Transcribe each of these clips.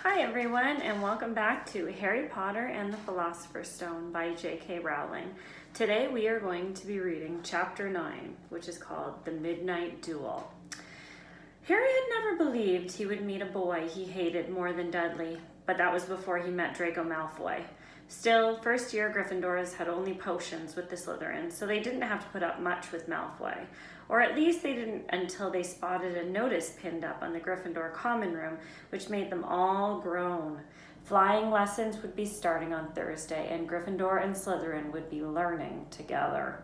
Hi everyone, and welcome back to Harry Potter and the Philosopher's Stone by J.K. Rowling. Today we are going to be reading Chapter 9, which is called The Midnight Duel. Harry had never believed he would meet a boy he hated more than Dudley, but that was before he met Draco Malfoy. Still, first-year Gryffindors had only potions with the Slytherins, so they didn't have to put up much with Malfoy. Or at least they didn't until they spotted a notice pinned up on the Gryffindor common room, which made them all groan. Flying lessons would be starting on Thursday, and Gryffindor and Slytherin would be learning together.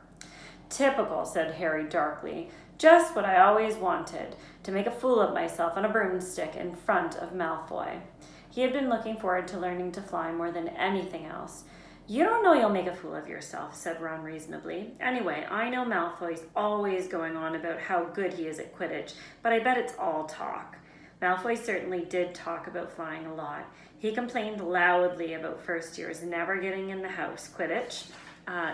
Typical, said Harry darkly. Just what I always wanted, to make a fool of myself on a broomstick in front of Malfoy. He had been looking forward to learning to fly more than anything else. You don't know you'll make a fool of yourself, said Ron reasonably. Anyway, I know Malfoy's always going on about how good he is at Quidditch, but I bet it's all talk. Malfoy certainly did talk about flying a lot. He complained loudly about first years never getting in the house Quidditch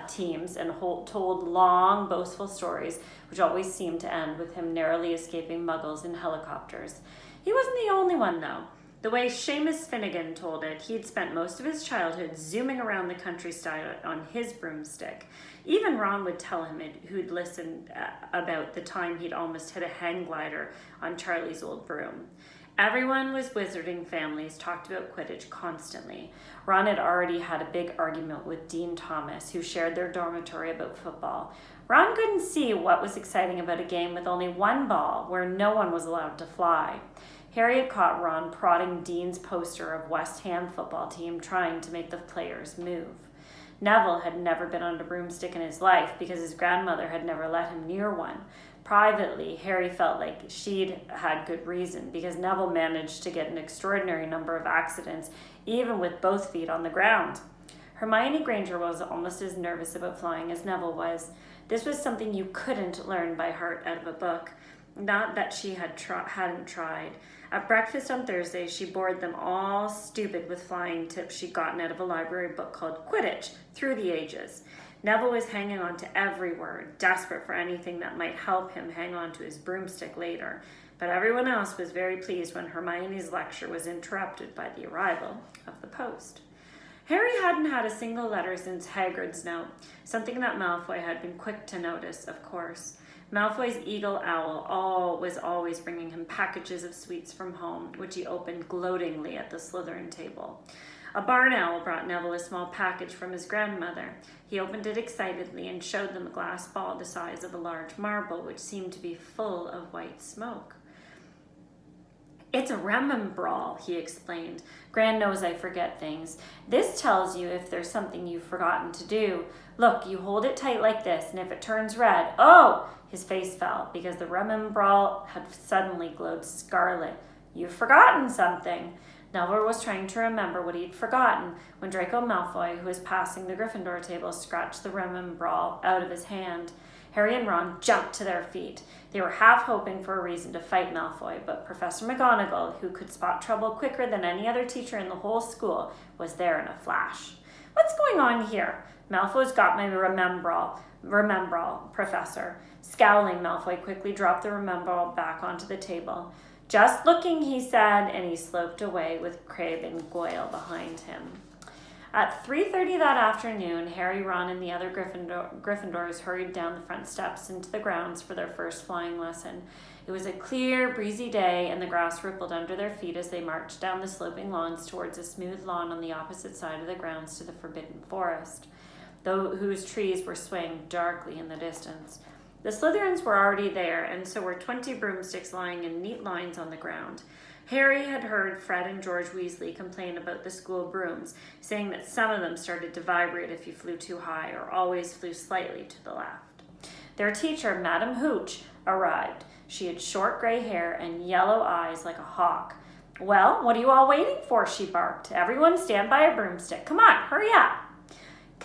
teams and told long, boastful stories, which always seemed to end with him narrowly escaping muggles in helicopters. He wasn't the only one, though. The way Seamus Finnegan told it, he'd spent most of his childhood zooming around the countryside on his broomstick. Even Ron would tell him who'd listened about the time he'd almost hit a hang glider on Charlie's old broom. Everyone with wizarding families talked about Quidditch constantly. Ron had already had a big argument with Dean Thomas, who shared their dormitory about football. Ron couldn't see what was exciting about a game with only one ball, where no one was allowed to fly. Harry had caught Ron prodding Dean's poster of West Ham football team, trying to make the players move. Neville had never been on a broomstick in his life because his grandmother had never let him near one. Privately, Harry felt like she'd had good reason because Neville managed to get an extraordinary number of accidents, even with both feet on the ground. Hermione Granger was almost as nervous about flying as Neville was. This was something you couldn't learn by heart out of a book. Not that she hadn't tried. At breakfast on Thursday, she bored them all stupid with flying tips she'd gotten out of a library book called Quidditch, Through the Ages. Neville was hanging on to every word, desperate for anything that might help him hang on to his broomstick later. But everyone else was very pleased when Hermione's lecture was interrupted by the arrival of the post. Harry hadn't had a single letter since Hagrid's note, something that Malfoy had been quick to notice, of course. Malfoy's eagle owl was always bringing him packages of sweets from home, which he opened gloatingly at the Slytherin table. A barn owl brought Neville a small package from his grandmother. He opened it excitedly and showed them a glass ball the size of a large marble, which seemed to be full of white smoke. It's a Remembrall, he explained. Gran knows I forget things. This tells you if there's something you've forgotten to do. Look, you hold it tight like this, and if it turns red, oh! His face fell, because the Remembrall had suddenly glowed scarlet. You've forgotten something. Neville was trying to remember what he'd forgotten when Draco Malfoy, who was passing the Gryffindor table, scratched the Remembrall out of his hand. Harry and Ron jumped to their feet. They were half hoping for a reason to fight Malfoy, but Professor McGonagall, who could spot trouble quicker than any other teacher in the whole school, was there in a flash. What's going on here? Malfoy's got my Remembrall, Professor. Scowling, Malfoy quickly dropped the Remembrall back onto the table. Just looking, he said, and he sloped away with Crabbe and Goyle behind him. At 3:30 that afternoon, Harry, Ron, and the other Gryffindors hurried down the front steps into the grounds for their first flying lesson. It was a clear, breezy day, and the grass rippled under their feet as they marched down the sloping lawns towards a smooth lawn on the opposite side of the grounds to the Forbidden Forest, whose trees were swaying darkly in the distance. The Slytherins were already there, and so were 20 broomsticks lying in neat lines on the ground. Harry had heard Fred and George Weasley complain about the school brooms, saying that some of them started to vibrate if you flew too high or always flew slightly to the left. Their teacher, Madame Hooch, arrived. She had short gray hair and yellow eyes like a hawk. Well, what are you all waiting for? She barked. Everyone stand by a broomstick. Come on, hurry up.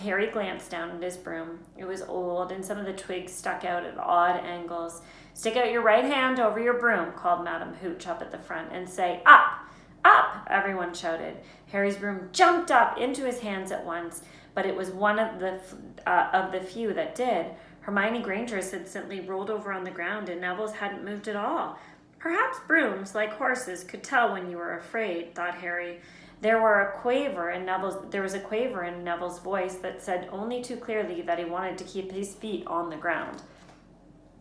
Harry glanced down at his broom. It was old, and some of the twigs stuck out at odd angles. Stick out your right hand over your broom, called Madame Hooch up at the front, and say, up! Up! Everyone shouted. Harry's broom jumped up into his hands at once, but it was one of the few that did. Hermione Granger's had simply rolled over on the ground, and Neville's hadn't moved at all. Perhaps brooms, like horses, could tell when you were afraid, thought Harry. There was a quaver in Neville's voice that said only too clearly that he wanted to keep his feet on the ground.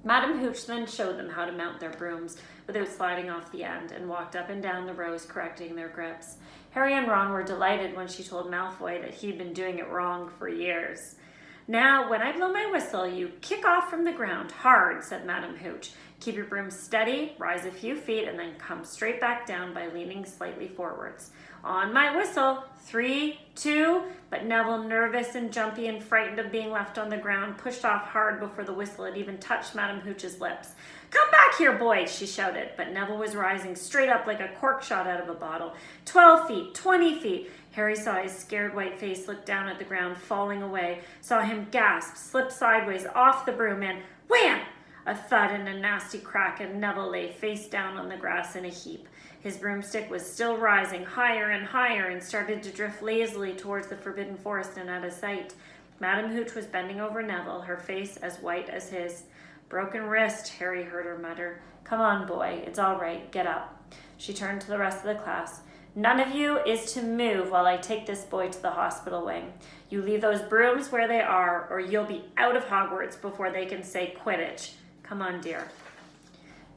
Madam Hooch then showed them how to mount their brooms without sliding off the end, and walked up and down the rows correcting their grips. Harry and Ron were delighted when she told Malfoy that he'd been doing it wrong for years. Now, when I blow my whistle, you kick off from the ground hard, said Madam Hooch. Keep your broom steady, rise a few feet, and then come straight back down by leaning slightly forwards. On my whistle, 3, 2, but Neville, nervous and jumpy and frightened of being left on the ground, pushed off hard before the whistle had even touched Madam Hooch's lips. Come back here, boys, she shouted, but Neville was rising straight up like a cork shot out of a bottle. 12 feet, 20 feet. Harry saw his scared white face look down at the ground, falling away, saw him gasp, slip sideways off the broom, and wham! A thud and a nasty crack, and Neville lay face down on the grass in a heap. His broomstick was still rising higher and higher and started to drift lazily towards the Forbidden Forest and out of sight. Madam Hooch was bending over Neville, her face as white as his. Broken wrist, Harry heard her mutter. Come on, boy, it's all right, get up. She turned to the rest of the class. None of you is to move while I take this boy to the hospital wing. You leave those brooms where they are, or you'll be out of Hogwarts before they can say Quidditch. Come on, dear.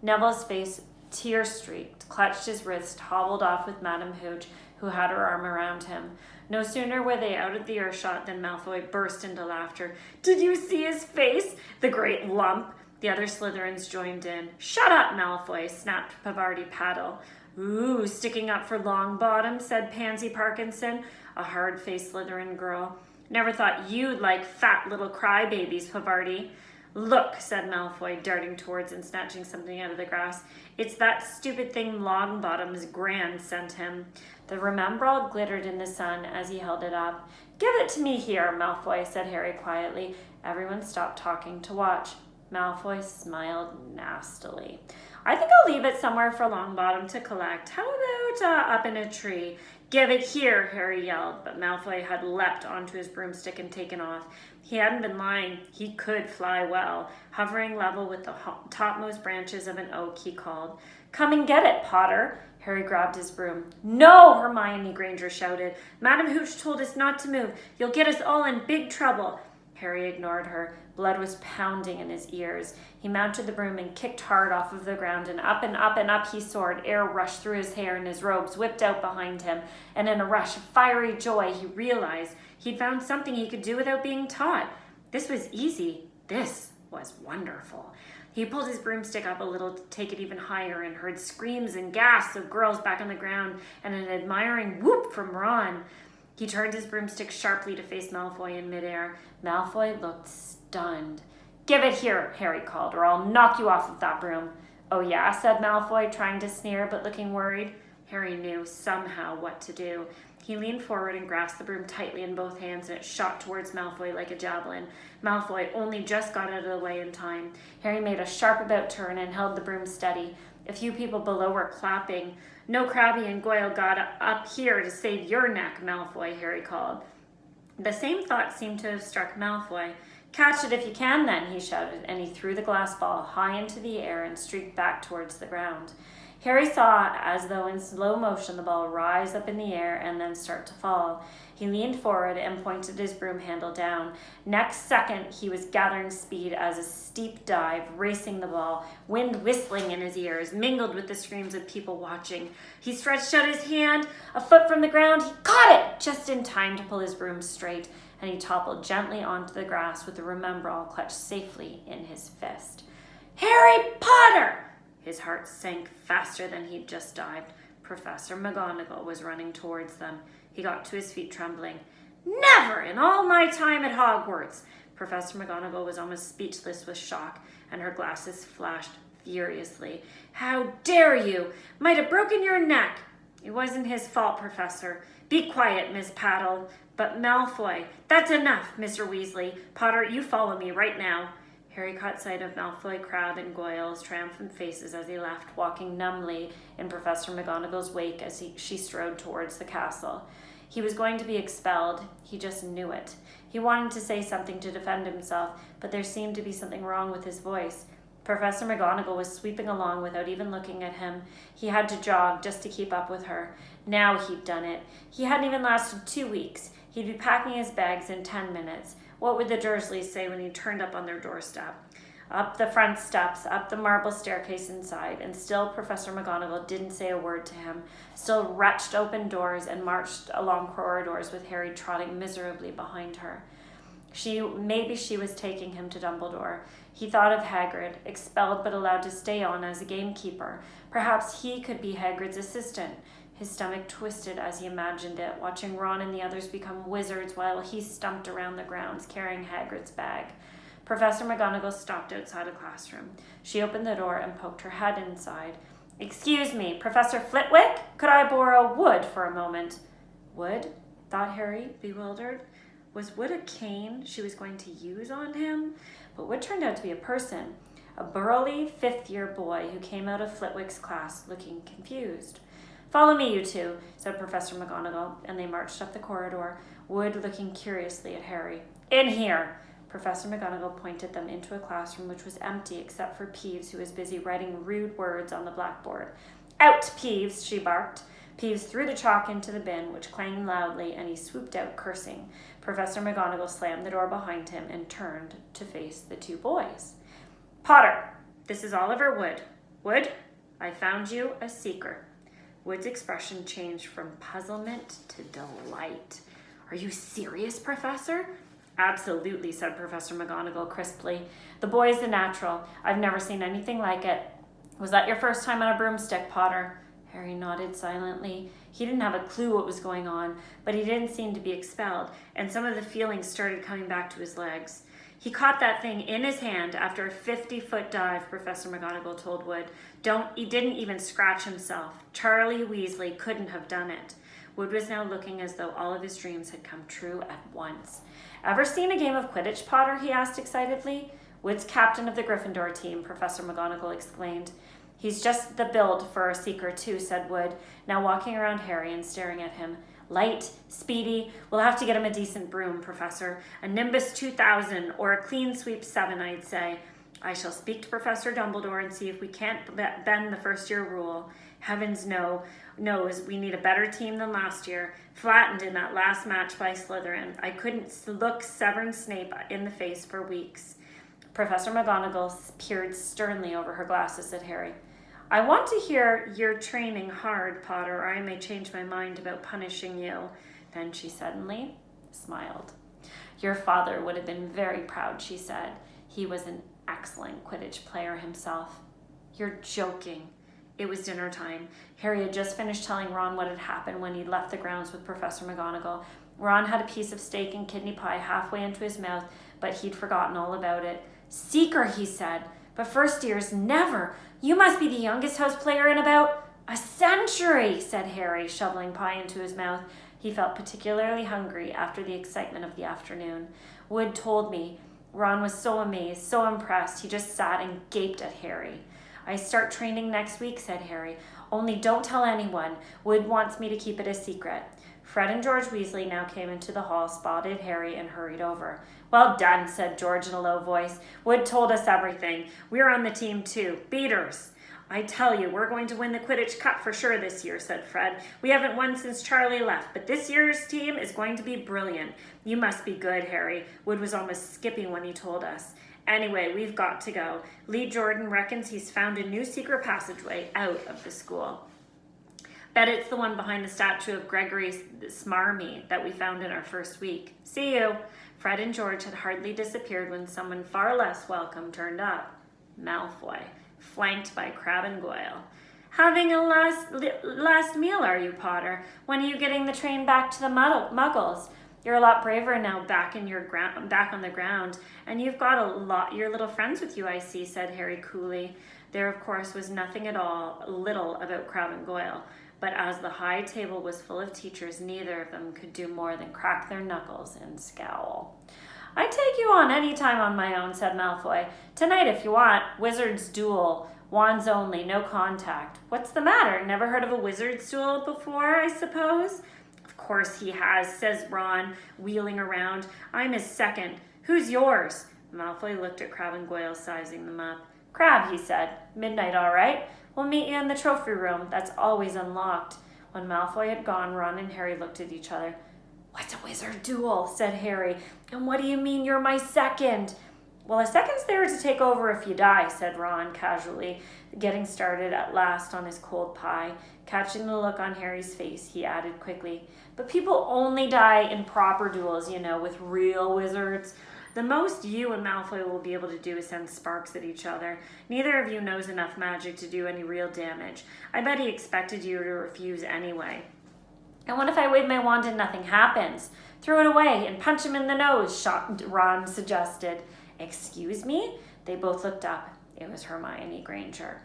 Neville's face tear-streaked, clutched his wrist, hobbled off with Madam Hooch, who had her arm around him. No sooner were they out of the earshot than Malfoy burst into laughter. Did you see his face? The great lump! The other Slytherins joined in. Shut up, Malfoy, snapped Pavarti Paddle. Ooh, sticking up for Longbottom, said Pansy Parkinson, a hard-faced Slytherin girl. Never thought you'd like fat little crybabies, Pavarti. Look, said Malfoy, darting towards and snatching something out of the grass. It's that stupid thing Longbottom's Gran sent him. The Remembrall glittered in the sun as he held it up. Give it to me here, Malfoy, said Harry quietly. Everyone stopped talking to watch. Malfoy smiled nastily. I think I'll leave it somewhere for Longbottom to collect. How about up in a tree? Give it here, Harry yelled, but Malfoy had leapt onto his broomstick and taken off. He hadn't been lying. He could fly well. Hovering level with the topmost branches of an oak, he called, Come and get it, Potter. Harry grabbed his broom. No, Hermione Granger shouted. Madam Hooch told us not to move. You'll get us all in big trouble. Harry ignored her. Blood was pounding in his ears. He mounted the broom and kicked hard off of the ground, and up and up and up he soared. Air rushed through his hair, and his robes whipped out behind him. And in a rush of fiery joy, he realized he'd found something he could do without being taught. This was easy. This was wonderful. He pulled his broomstick up a little to take it even higher and heard screams and gasps of girls back on the ground and an admiring whoop from Ron. He turned his broomstick sharply to face Malfoy in midair. Malfoy looked stunned. Give it here, Harry called, or I'll knock you off of that broom. Oh yeah, said Malfoy, trying to sneer but looking worried. Harry knew somehow what to do. He leaned forward and grasped the broom tightly in both hands, and it shot towards Malfoy like a javelin. Malfoy only just got out of the way in time. Harry made a sharp about turn and held the broom steady. A few people below were clapping. No, Crabbe and Goyle got up here to save your neck, Malfoy, Harry called. The same thought seemed to have struck Malfoy. Catch it if you can, then, he shouted, and he threw the glass ball high into the air and streaked back towards the ground. Harry saw, as though in slow motion, the ball rise up in the air and then start to fall. He leaned forward and pointed his broom handle down. Next second, he was gathering speed as a steep dive, racing the ball, wind whistling in his ears, mingled with the screams of people watching. He stretched out his hand. A foot from the ground, he caught it just in time to pull his broom straight, and he toppled gently onto the grass with the Remembrall clutched safely in his fist. Harry Potter! His heart sank faster than he'd just dived. Professor McGonagall was running towards them. He got to his feet trembling. Never in all my time at Hogwarts! Professor McGonagall was almost speechless with shock, and her glasses flashed furiously. How dare you! Might have broken your neck! It wasn't his fault, Professor. Be quiet, Miss Paddle. But Malfoy, that's enough, Mr. Weasley. Potter, you follow me right now. Harry caught sight of Malfoy, Crabbe, and Goyle's triumphant faces as he left, walking numbly in Professor McGonagall's wake as she strode towards the castle. He was going to be expelled. He just knew it. He wanted to say something to defend himself, but there seemed to be something wrong with his voice. Professor McGonagall was sweeping along without even looking at him. He had to jog just to keep up with her. Now he'd done it. He hadn't even lasted 2 weeks. He'd be packing his bags in 10 minutes. What would the Dursleys say when he turned up on their doorstep? Up the front steps, up the marble staircase inside, and still Professor McGonagall didn't say a word to him, still wretched open doors and marched along corridors with Harry trotting miserably behind her. Maybe she was taking him to Dumbledore. He thought of Hagrid, expelled but allowed to stay on as a gamekeeper. Perhaps he could be Hagrid's assistant. His stomach twisted as he imagined it, watching Ron and the others become wizards while he stumped around the grounds carrying Hagrid's bag. Professor McGonagall stopped outside a classroom. She opened the door and poked her head inside. "Excuse me, Professor Flitwick? Could I borrow Wood for a moment?" Wood? Thought Harry, bewildered. Was Wood a cane she was going to use on him? But Wood turned out to be a person, a burly fifth-year boy who came out of Flitwick's class looking confused. "Follow me, you two," said Professor McGonagall, and they marched up the corridor, Wood looking curiously at Harry. "In here!" Professor McGonagall pointed them into a classroom which was empty except for Peeves, who was busy writing rude words on the blackboard. "Out, Peeves!" she barked. Peeves threw the chalk into the bin, which clanged loudly, and he swooped out, cursing. Professor McGonagall slammed the door behind him and turned to face the two boys. "Potter, this is Oliver Wood. Wood, I found you a seeker." Wood's expression changed from puzzlement to delight. "Are you serious, Professor?" "Absolutely," said Professor McGonagall crisply. "The boy's the natural. I've never seen anything like it. Was that your first time on a broomstick, Potter?" Harry nodded silently. He didn't have a clue what was going on, but he didn't seem to be expelled, and some of the feelings started coming back to his legs. "He caught that thing in his hand after a 50-foot dive," Professor McGonagall told Wood. He didn't even scratch himself. Charlie Weasley couldn't have done it." Wood was now looking as though all of his dreams had come true at once. "Ever seen a game of Quidditch, Potter?" he asked excitedly. "Wood's captain of the Gryffindor team," Professor McGonagall explained. "He's just the build for a seeker too," said Wood, now walking around Harry and staring at him. "Light, speedy, we'll have to get him a decent broom, Professor. A Nimbus 2000 or a Clean Sweep 7, I'd say. I shall speak to Professor Dumbledore and see if we can't bend the first-year rule. Heavens knows we need a better team than last year. Flattened in that last match by Slytherin. I couldn't look Severus Snape in the face for weeks." Professor McGonagall peered sternly over her glasses at Harry. "I want to hear you're training hard, Potter, or I may change my mind about punishing you." Then she suddenly smiled. "Your father would have been very proud," she said. "He was an excellent Quidditch player himself." "You're joking." It was dinner time. Harry had just finished telling Ron what had happened when he left the grounds with Professor McGonagall. Ron had a piece of steak and kidney pie halfway into his mouth, but he'd forgotten all about it. "Seeker," he said, "but first years never. You must be the youngest house player in about a century," said Harry, shoveling pie into his mouth. He felt particularly hungry after the excitement of the afternoon. Wood told me. Ron was so amazed, so impressed, he just sat and gaped at Harry. "I start training next week," said Harry. "Only don't tell anyone. Wood wants me to keep it a secret." Fred and George Weasley now came into the hall, spotted Harry, and hurried over. "Well done," said George in a low voice. "Wood told us everything. We're on the team too. Beaters." "I tell you, we're going to win the Quidditch Cup for sure this year," said Fred. "We haven't won since Charlie left, but this year's team is going to be brilliant. You must be good, Harry." Wood was almost skipping when he told us. "Anyway, we've got to go. Lee Jordan reckons he's found a new secret passageway out of the school. Bet it's the one behind the statue of Gregory Smarmy that we found in our first week. See you." Fred and George had hardly disappeared when someone far less welcome turned up. Malfoy, flanked by Crabbe and Goyle. "Having a last meal, are you, Potter? When are you getting the train back to the Muggles? You're a lot braver now back on the ground, and you've got your little friends with you, I see," said Harry coolly. There, of course, was nothing at all little about Crabbe and Goyle, but as the high table was full of teachers, neither of them could do more than crack their knuckles and scowl. "I'd take you on any time on my own," said Malfoy. "Tonight, if you want. Wizard's duel. Wands only, no contact." "What's the matter? Never heard of a wizard's duel before, I suppose?" "Of course he has," says Ron, wheeling around. "I'm his second. Who's yours?" Malfoy looked at Crabbe and Goyle, sizing them up. Crabbe, he said. Midnight, all right. We'll meet you in the trophy room. That's always unlocked. When Malfoy had gone, Ron and Harry looked at each other. What's a wizard duel? Said Harry. And what do you mean you're my second? Well, a second's there to take over if you die, said Ron casually, getting started at last on his cold pie. Catching the look on Harry's face, he added quickly, but people only die in proper duels, with real wizards. The most you and Malfoy will be able to do is send sparks at each other. Neither of you knows enough magic to do any real damage. I bet he expected you to refuse anyway. And what if I wave my wand and nothing happens? Throw it away and punch him in the nose, Ron suggested. Excuse me? They both looked up. It was Hermione Granger.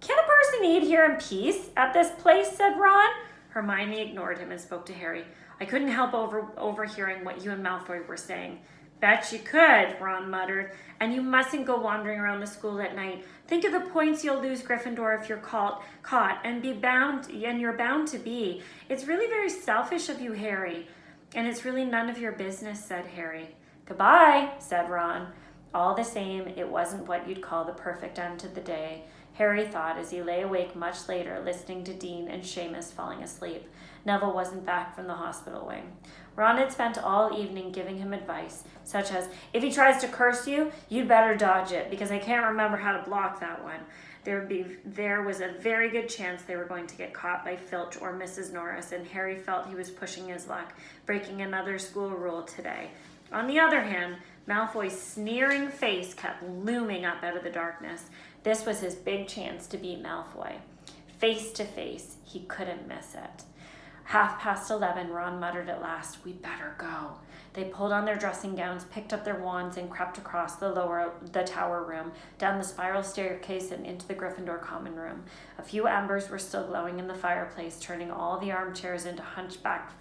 Can a person eat here in peace at this place? Said Ron. Hermione ignored him and spoke to Harry. I couldn't help overhearing what you and Malfoy were saying. Bet you could, Ron muttered. And you mustn't go wandering around the school at night. Think of the points you'll lose, Gryffindor, if you're caught and you're bound to be. It's really very selfish of you, Harry. And it's really none of your business, said Harry. Goodbye, said Ron. All the same, it wasn't what you'd call the perfect end to the day, Harry thought as he lay awake much later listening to Dean and Seamus falling asleep. Neville wasn't back from the hospital wing. Ron had spent all evening giving him advice, such as, if he tries to curse you, you'd better dodge it, because I can't remember how to block that one. There was a very good chance they were going to get caught by Filch or Mrs. Norris, and Harry felt he was pushing his luck, breaking another school rule today. On the other hand, Malfoy's sneering face kept looming up out of the darkness. This was his big chance to beat Malfoy. Face to face, he couldn't miss it. 11:30, Ron muttered at last, "We'd better go." They pulled on their dressing gowns, picked up their wands, and crept across the tower room, down the spiral staircase and into the Gryffindor common room. A few embers were still glowing in the fireplace, turning all the armchairs into hunch black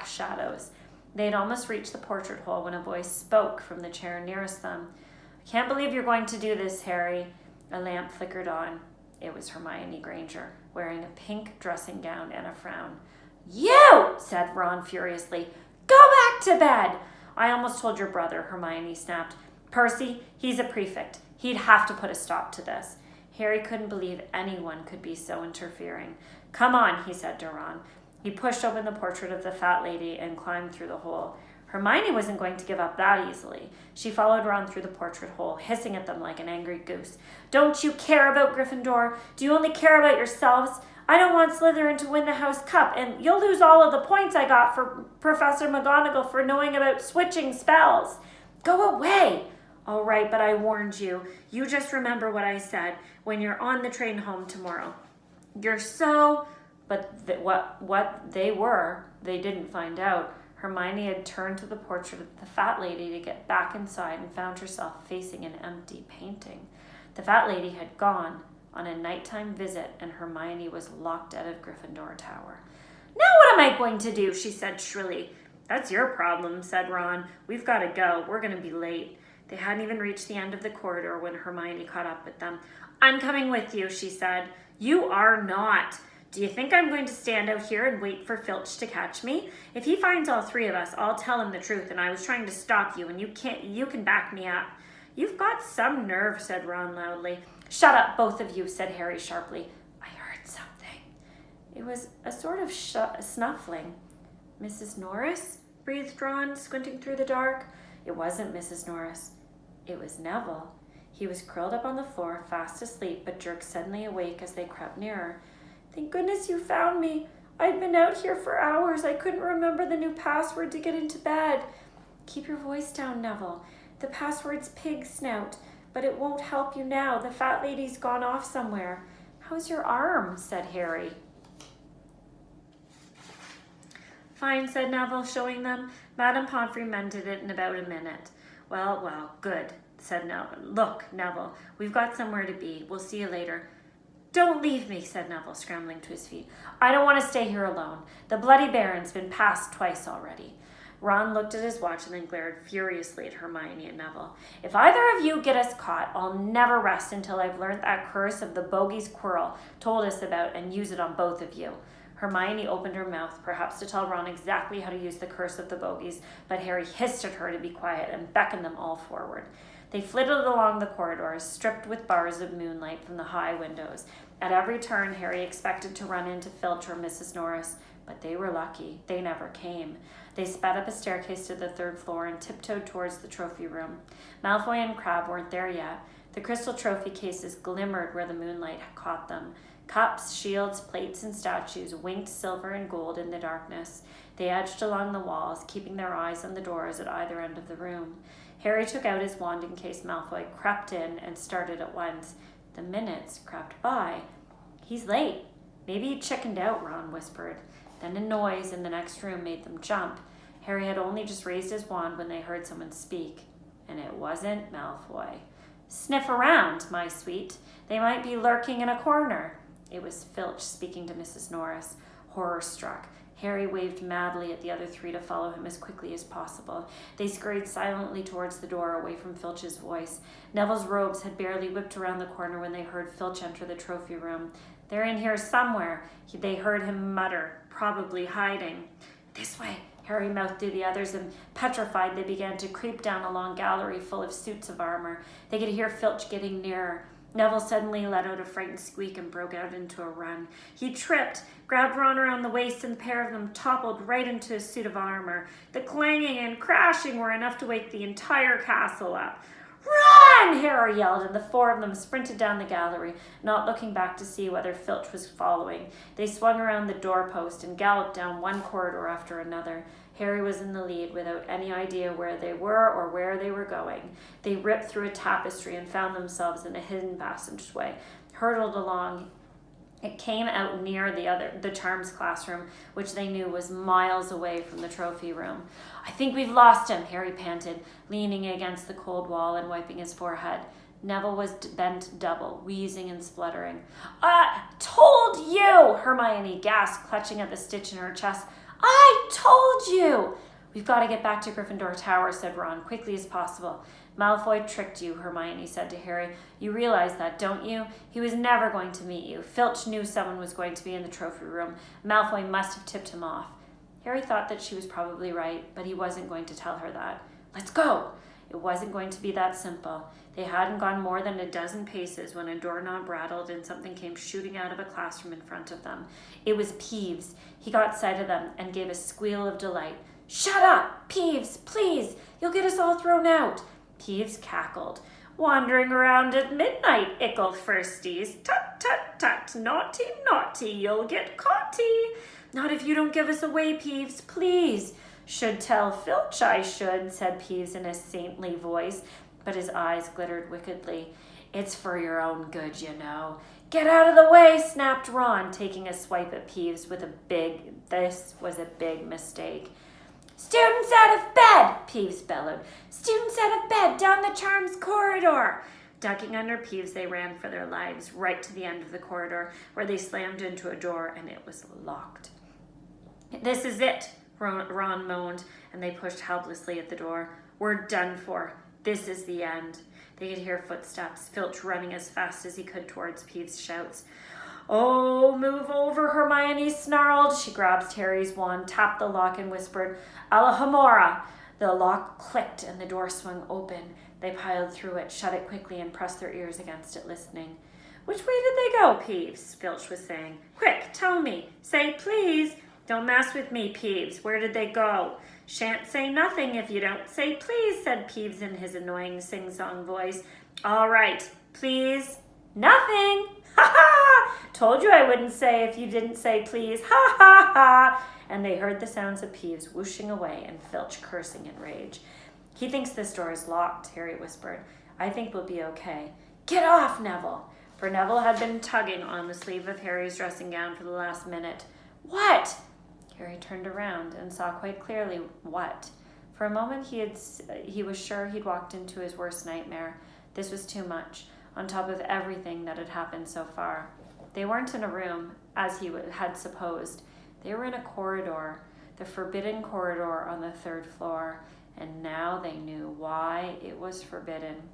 shadows. They had almost reached the portrait hole when a voice spoke from the chair nearest them. "I can't believe you're going to do this, Harry." A lamp flickered on. It was Hermione Granger, wearing a pink dressing gown and a frown. "You!" said Ron furiously. "Go back to bed!" "I almost told your brother," Hermione snapped. "Percy, he's a prefect. He'd have to put a stop to this." Harry couldn't believe anyone could be so interfering. "Come on," he said to Ron. He pushed open the portrait of the fat lady and climbed through the hole. Hermione wasn't going to give up that easily. She followed Ron through the portrait hole, hissing at them like an angry goose. "Don't you care about Gryffindor? Do you only care about yourselves? I don't want Slytherin to win the House Cup, and you'll lose all of the points I got for Professor McGonagall for knowing about switching spells. Go away!" "All right, but I warned you. You just remember what I said when you're on the train home tomorrow. You're so..." But what they were, they didn't find out. Hermione had turned to the portrait of the fat lady to get back inside and found herself facing an empty painting. The fat lady had gone on a nighttime visit, and Hermione was locked out of Gryffindor Tower. "Now what am I going to do?" she said shrilly. "That's your problem," said Ron. "We've got to go. We're going to be late." They hadn't even reached the end of the corridor when Hermione caught up with them. "I'm coming with you," she said. "You are not. Do you think I'm going to stand out here and wait for Filch to catch me? If he finds all three of us, I'll tell him the truth, and I was trying to stop you, and you can back me up." "You've got some nerve," said Ron loudly. "Shut up, both of you," said Harry sharply. "I heard something." It was a sort of snuffling. "Mrs. Norris?" breathed Ron, squinting through the dark. It wasn't Mrs. Norris. It was Neville. He was curled up on the floor, fast asleep, but jerked suddenly awake as they crept nearer. "Thank goodness you found me. I'd been out here for hours. I couldn't remember the new password to get into bed." "Keep your voice down, Neville. The password's pig snout, but it won't help you now. The fat lady's gone off somewhere." "How's your arm?" said Harry. "Fine," said Neville, showing them. "Madame Pomfrey mended it in about a minute." Well, good," said Neville. "Look, Neville, we've got somewhere to be. We'll see you later." "Don't leave me," said Neville, scrambling to his feet. "I don't want to stay here alone. The Bloody Baron's been passed twice already." Ron looked at his watch and then glared furiously at Hermione and Neville. "If either of you get us caught, I'll never rest until I've learned that curse of the Bogey's Quirrell told us about and use it on both of you." Hermione opened her mouth, perhaps to tell Ron exactly how to use the curse of the Bogies, but Harry hissed at her to be quiet and beckoned them all forward. They flitted along the corridors, stripped with bars of moonlight from the high windows. At every turn, Harry expected to run into Filch or Mrs. Norris, but they were lucky. They never came. They sped up a staircase to the third floor and tiptoed towards the trophy room. Malfoy and Crabbe weren't there yet. The crystal trophy cases glimmered where the moonlight had caught them. Cups, shields, plates, and statues winked silver and gold in the darkness. They edged along the walls, keeping their eyes on the doors at either end of the room. Harry took out his wand in case Malfoy crept in and started at once. The minutes crept by. "He's late. Maybe he chickened out," Ron whispered. Then a noise in the next room made them jump. Harry had only just raised his wand when they heard someone speak, and it wasn't Malfoy. "Sniff around, my sweet. They might be lurking in a corner." It was Filch speaking to Mrs. Norris. Horror-struck, Harry waved madly at the other three to follow him as quickly as possible. They scurried silently towards the door, away from Filch's voice. Neville's robes had barely whipped around the corner when they heard Filch enter the trophy room. "They're in here somewhere," they heard him mutter, "probably hiding." "This way," Harry mouthed to the others, and petrified, they began to creep down a long gallery full of suits of armor. They could hear Filch getting nearer. Neville suddenly let out a frightened squeak and broke out into a run. He tripped, grabbed Ron around the waist, and the pair of them toppled right into a suit of armor. The clanging and crashing were enough to wake the entire castle up. "Run!" Harry yelled, and the four of them sprinted down the gallery, not looking back to see whether Filch was following. They swung around the doorpost and galloped down one corridor after another. Harry was in the lead, without any idea where they were or where they were going. They ripped through a tapestry and found themselves in a hidden passageway, hurtled along. It came out near the Charms classroom, which they knew was miles away from the trophy room. "I think we've lost him," Harry panted, leaning against the cold wall and wiping his forehead. Neville was bent double, wheezing and spluttering. "I told you!" Hermione gasped, clutching at the stitch in her chest. "I told you!" "We've got to get back to Gryffindor Tower," said Ron, quickly as possible. "Malfoy tricked you," Hermione said to Harry. "You realize that, don't you? He was never going to meet you. Filch knew someone was going to be in the trophy room. Malfoy must have tipped him off." Harry thought that she was probably right, but he wasn't going to tell her that. "Let's go!" It wasn't going to be that simple. They hadn't gone more than a dozen paces when a doorknob rattled and something came shooting out of a classroom in front of them. It was Peeves. He got sight of them and gave a squeal of delight. "Shut up, Peeves, please! You'll get us all thrown out!" Peeves cackled. "Wandering around at midnight, ickle firsties. Tut, tut, tut, naughty, naughty, you'll get caughty." "Not if you don't give us away, Peeves, please." "Should tell Filch I should," said Peeves in a saintly voice, but his eyes glittered wickedly. "It's for your own good, you know." "Get out of the way," snapped Ron, taking a swipe at Peeves this was a big mistake. "Students out of bed!" Peeves bellowed. "Students out of bed, down the Charms corridor!" Ducking under Peeves, they ran for their lives, right to the end of the corridor, where they slammed into a door, and it was locked. "This is it," Ron moaned, and they pushed helplessly at the door. "We're done for. This is the end." They could hear footsteps, Filch running as fast as he could towards Peeves' shouts. "Oh, move over," Hermione snarled. She grabbed Harry's wand, tapped the lock, and whispered, "Alohomora!" The lock clicked, and the door swung open. They piled through it, shut it quickly, and pressed their ears against it, listening. "Which way did they go, Peeves?" Filch was saying. "Quick, tell me. Say please." "Don't mess with me, Peeves. Where did they go?" "Shan't say nothing if you don't say please," said Peeves in his annoying sing-song voice. "All right, please." "Nothing." "Ha ha! Told you I wouldn't say if you didn't say please. Ha ha ha!" And they heard the sounds of Peeves whooshing away and Filch cursing in rage. "He thinks this door is locked," Harry whispered. "I think we'll be okay." "Get off, Neville!" For Neville had been tugging on the sleeve of Harry's dressing gown for the last minute. "What?" Harry turned around and saw quite clearly what. For a moment he was sure he'd walked into his worst nightmare. This was too much, on top of everything that had happened so far. They weren't in a room, as he had supposed. They were in a corridor, the forbidden corridor on the third floor, and now they knew why it was forbidden.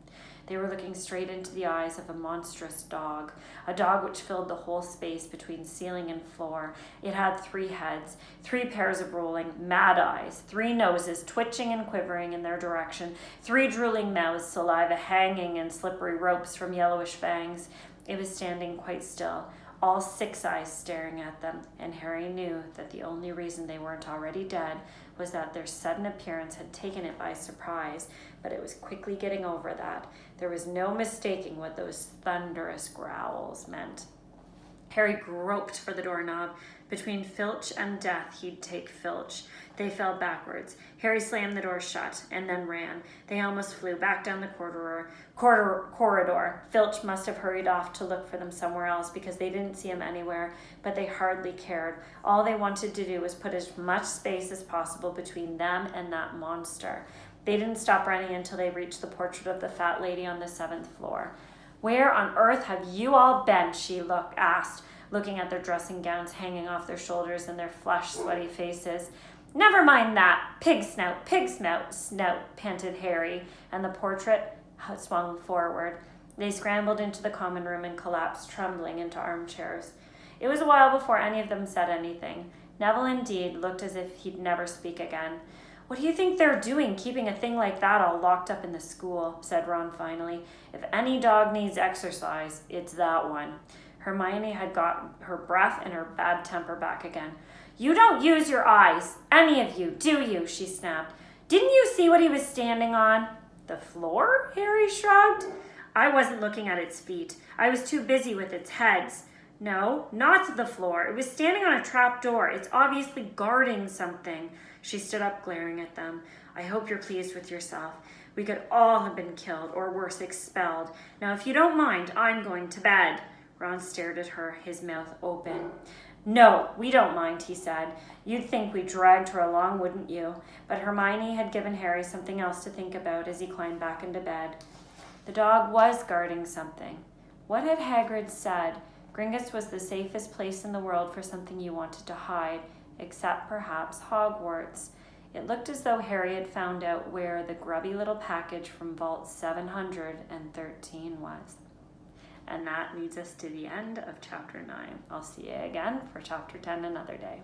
They were looking straight into the eyes of a monstrous dog, a dog which filled the whole space between ceiling and floor. It had 3 heads, 3 pairs of rolling, mad eyes, 3 noses twitching and quivering in their direction, 3 drooling mouths, saliva hanging in slippery ropes from yellowish fangs. It was standing quite still, all 6 eyes staring at them, and Harry knew that the only reason they weren't already dead was that their sudden appearance had taken it by surprise, but it was quickly getting over that. There was no mistaking what those thunderous growls meant. Harry groped for the doorknob. Between Filch and death, he'd take Filch. They fell backwards. Harry slammed the door shut and then ran. They almost flew back down the corridor. Filch must have hurried off to look for them somewhere else because they didn't see him anywhere, but they hardly cared. All they wanted to do was put as much space as possible between them and that monster. They didn't stop running until they reached the portrait of the fat lady on the 7th floor. "Where on earth have you all been?" she asked, looking at their dressing gowns hanging off their shoulders and their flushed, sweaty faces. "Never mind that. Pig snout, panted Harry, and the portrait swung forward. They scrambled into the common room and collapsed, trembling, into armchairs. It was a while before any of them said anything. Neville, indeed, looked as if he'd never speak again. "What do you think they're doing, keeping a thing like that all locked up in the school?" said Ron finally. "If any dog needs exercise, it's that one." Hermione had got her breath and her bad temper back again. "You don't use your eyes, any of you, do you?" she snapped. "Didn't you see what he was standing on?" "The floor?" Harry shrugged. "I wasn't looking at its feet. I was too busy with its heads." "No, not the floor. It was standing on a trap door. It's obviously guarding something." She stood up, glaring at them. "I hope you're pleased with yourself. We could all have been killed, or worse, expelled. Now, if you don't mind, I'm going to bed." Ron stared at her, his mouth open. "No, we don't mind," he said. "You'd think we dragged her along, wouldn't you?" But Hermione had given Harry something else to think about as he climbed back into bed. The dog was guarding something. What had Hagrid said? Gringotts was the safest place in the world for something you wanted to hide, except perhaps Hogwarts. It looked as though Harry had found out where the grubby little package from Vault 713 was. And that leads us to the end of Chapter 9. I'll see you again for Chapter 10 another day.